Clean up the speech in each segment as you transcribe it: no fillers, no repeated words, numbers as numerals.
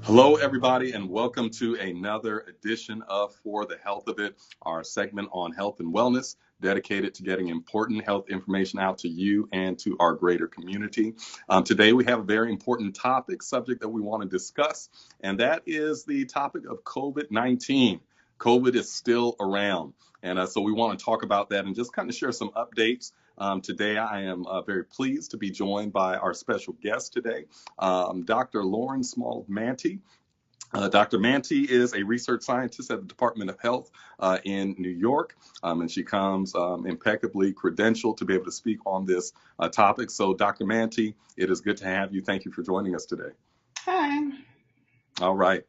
Hello, everybody, and welcome to another edition of For the Health of It, our segment on health and wellness dedicated to getting important health information out to you and to our greater community. Today, we have a very important subject that we want to discuss, and that is the topic of COVID-19. COVID is still around, and so we want to talk about that and just kind of share some updates. Today, I am very pleased to be joined by our special guest today, Dr. Lauren Small-Manty. Dr. Manty is a research scientist at the Department of Health in New York, and she comes impeccably credentialed to be able to speak on this topic. So, Dr. Manty, it is good to have you. Thank you for joining us today. Hi. All right.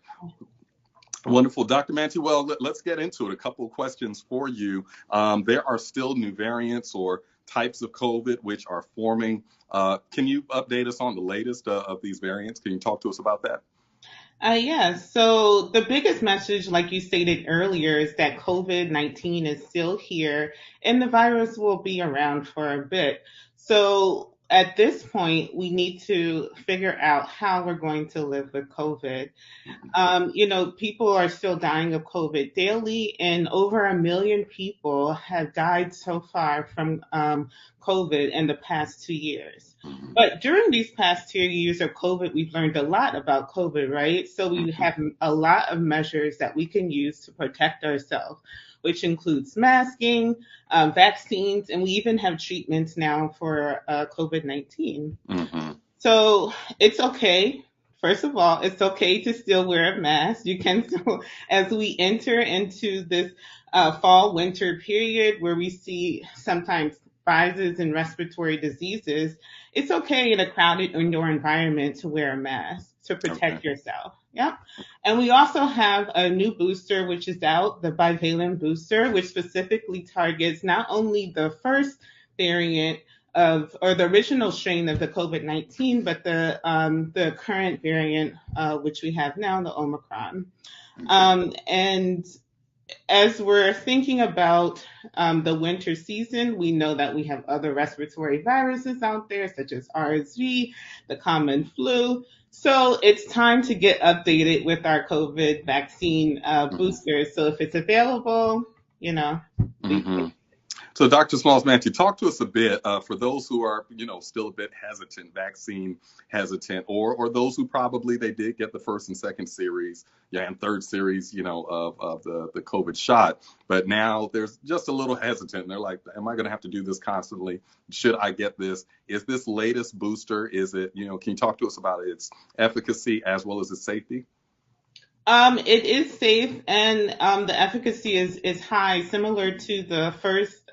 Wonderful. Dr. Manty, well, let's get into it. A couple of questions for you. There are still new variants or types of COVID which are forming. Can you update us on the latest of these variants? Can you talk to us about that? Yes. So the biggest message, like you stated earlier, is that COVID-19 is still here and the virus will be around for a bit. So at this point, we need to figure out how we're going to live with COVID. People are still dying of COVID daily, and over 1 million people have died so far from COVID in the past 2 years. Mhm. But during these past 2 years of COVID, we've learned a lot about COVID, right? So we have a lot of measures that we can use to protect ourselves, which includes masking, vaccines, and we even have treatments now for COVID-19. Mm-hmm. So it's okay. First of all, it's okay to still wear a mask. You can still, as we enter into this fall winter period where we see sometimes rises in respiratory diseases, it's okay in a crowded indoor environment to wear a mask to Okay. protect yourself. Yeah. And we also have a new booster which is out, the bivalent booster, which specifically targets not only the first variant of or the original strain of the COVID-19, but the current variant which we have now, the Omicron. Okay. And as we're thinking about the winter season, we know that we have other respiratory viruses out there, such as RSV, the common flu. So it's time to get updated with our COVID vaccine Mm-hmm. boosters. So if it's available, please. Mm-hmm. So, Dr. Smalls-Manty, talk to us a bit for those who are, still a bit hesitant, vaccine hesitant, or those who probably they did get the first and second series, yeah, and third series, of the COVID shot, but now there's just a little hesitant. And they're like, am I going to have to do this constantly? Should I get this? Is this latest booster? Is it, can you talk to us about its efficacy as well as its safety? It is safe and the efficacy is high, similar to the first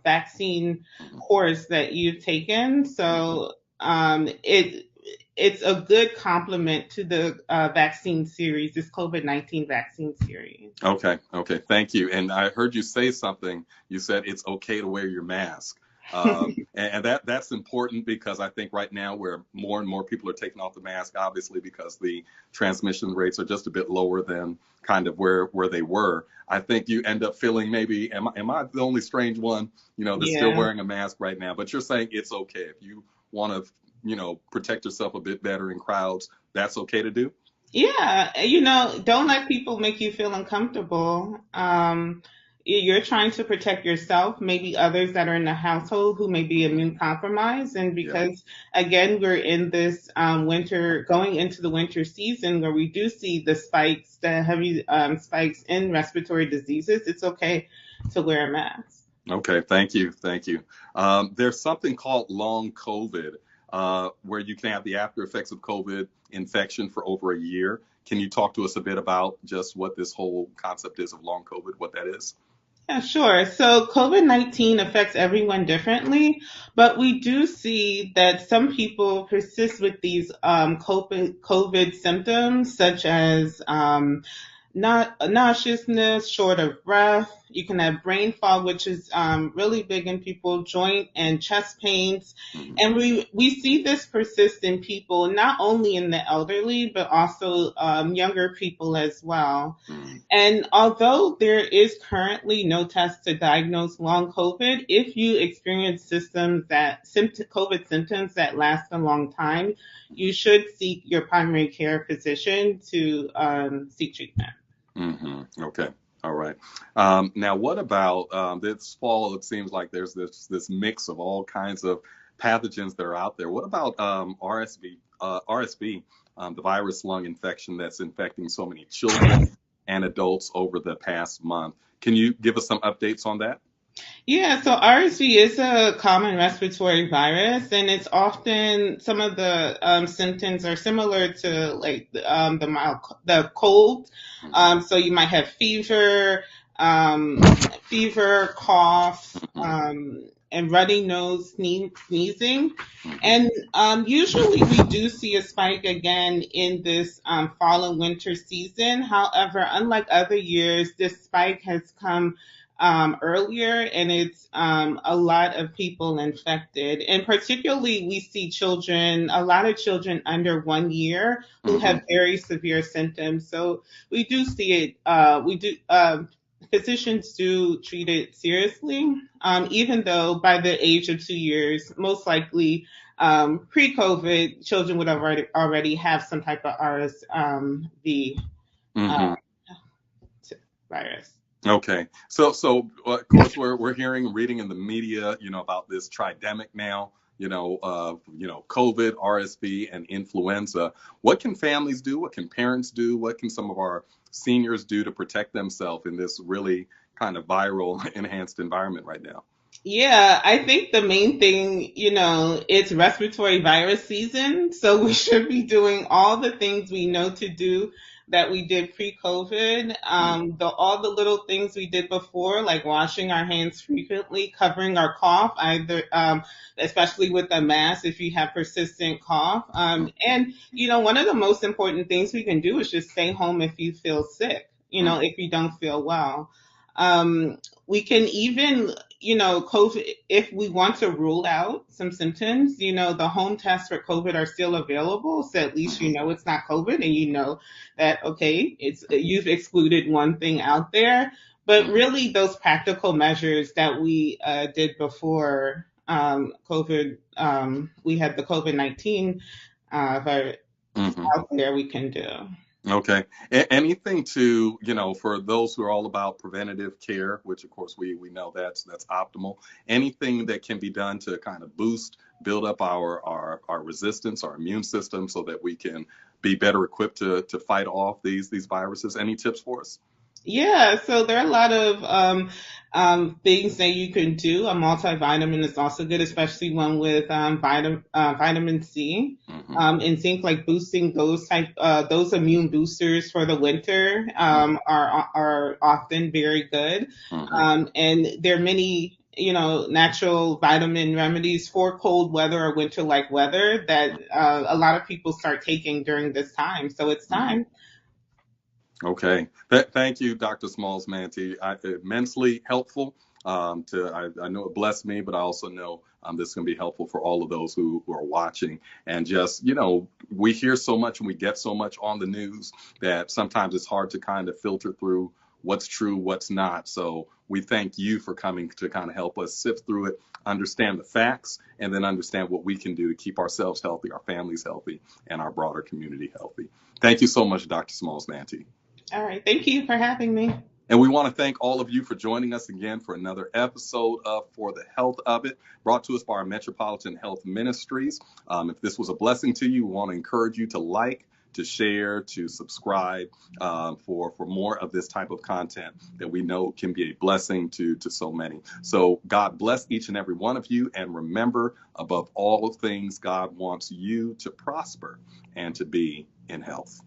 vaccine course that you've taken. So it's a good complement to the vaccine series, this COVID-19 vaccine series. Okay, thank you. And I heard you say something. You said it's okay to wear your mask. And that's important because I think right now where more and more people are taking off the mask, obviously because the transmission rates are just a bit lower than kind of where they were. I think you end up feeling maybe, am I the only strange one, that's still Yeah. wearing a mask right now? But you're saying it's okay if you want to, protect yourself a bit better in crowds. That's okay to do. Yeah, don't let people make you feel uncomfortable. You're trying to protect yourself, maybe others that are in the household who may be immune compromised. And Yeah. because, again, we're in this winter, going into the winter season where we do see the spikes, the heavy spikes in respiratory diseases, it's okay to wear a mask. Okay, thank you. There's something called long COVID, where you can have the after effects of COVID infection for over a year. Can you talk to us a bit about just what this whole concept is of long COVID, what that is? Yeah, sure. So COVID-19 affects everyone differently, but we do see that some people persist with these COVID symptoms, such as not nauseousness, short of breath. You can have brain fog, which is really big in people, joint and chest pains. Mhm. And we see this persist in people, not only in the elderly, but also younger people as well. Mhm. And although there is currently no test to diagnose long COVID, if you experience COVID symptoms that last a long time, you should seek your primary care physician to seek treatment. Okay. All right. Now, what about this fall? It seems like there's this mix of all kinds of pathogens that are out there. What about RSV, the virus lung infection that's infecting so many children and adults over the past month? Can you give us some updates on that? Yeah, so RSV is a common respiratory virus, and it's often some of the symptoms are similar to like the cold. Hmm. So you might have um, fever, cough, Hmm. and runny nose, sneezing. Hmm. And usually we do see a spike again in this fall and winter season. However, unlike other years, this spike has come earlier, and it's a lot of people infected. And particularly, we see children, a lot of children under 1 year who Hmm. have very severe symptoms. So we do see it. Physicians do treat it seriously, even though by the age of 2 years, most likely pre-COVID, children would already have some type of RSV uh, Hmm. virus. Okay. Of course we're hearing and reading in the media, about this tridemic now, COVID, RSV, and influenza. What can families do? What can parents do? What can some of our seniors do to protect themselves in this really kind of viral enhanced environment right now? Yeah, I think the main thing, it's respiratory virus season. So we should be doing all the things we know to do that we did pre-COVID. All the little things we did before, like washing our hands frequently, covering our cough, especially with a mask if you have persistent cough. And, one of the most important things we can do is just stay home if you feel sick, if you don't feel well. We can even COVID, if we want to rule out some symptoms, the home tests for COVID are still available. So at least Mhm. it's not COVID, and that, okay, you've excluded one thing out there. But Mhm. really, those practical measures that we did before COVID, we had the COVID-19 virus Mhm. out there we can do. Okay. Anything to, for those who are all about preventative care, which of course we know that's optimal. Anything that can be done to kind of build up our resistance, our immune system, so that we can be better equipped to fight off these viruses. Any tips for us? Yeah, so there are a lot of things that you can do. A multivitamin is also good, especially one with vitamin C Hmm. and zinc, like boosting those immune boosters for the winter are often very good. Hmm. And there are many, natural vitamin remedies for cold weather or winter like weather that a lot of people start taking during this time. So it's Hmm. time. Okay. Thank you, Dr. Smalls Manti. Immensely helpful. I know it blessed me, but I also know this is going to be helpful for all of those who are watching. And just, we hear so much and we get so much on the news that sometimes it's hard to kind of filter through what's true, what's not. So we thank you for coming to kind of help us sift through it, understand the facts, and then understand what we can do to keep ourselves healthy, our families healthy, and our broader community healthy. Thank you so much, Dr. Smalls Manti. All right. Thank you for having me. And we want to thank all of you for joining us again for another episode of For the Health of It, brought to us by our Metropolitan Health Ministries. If this was a blessing to you, we want to encourage you to like, to share, to subscribe for more of this type of content that we know can be a blessing to so many. So God bless each and every one of you. And remember, above all things, God wants you to prosper and to be in health.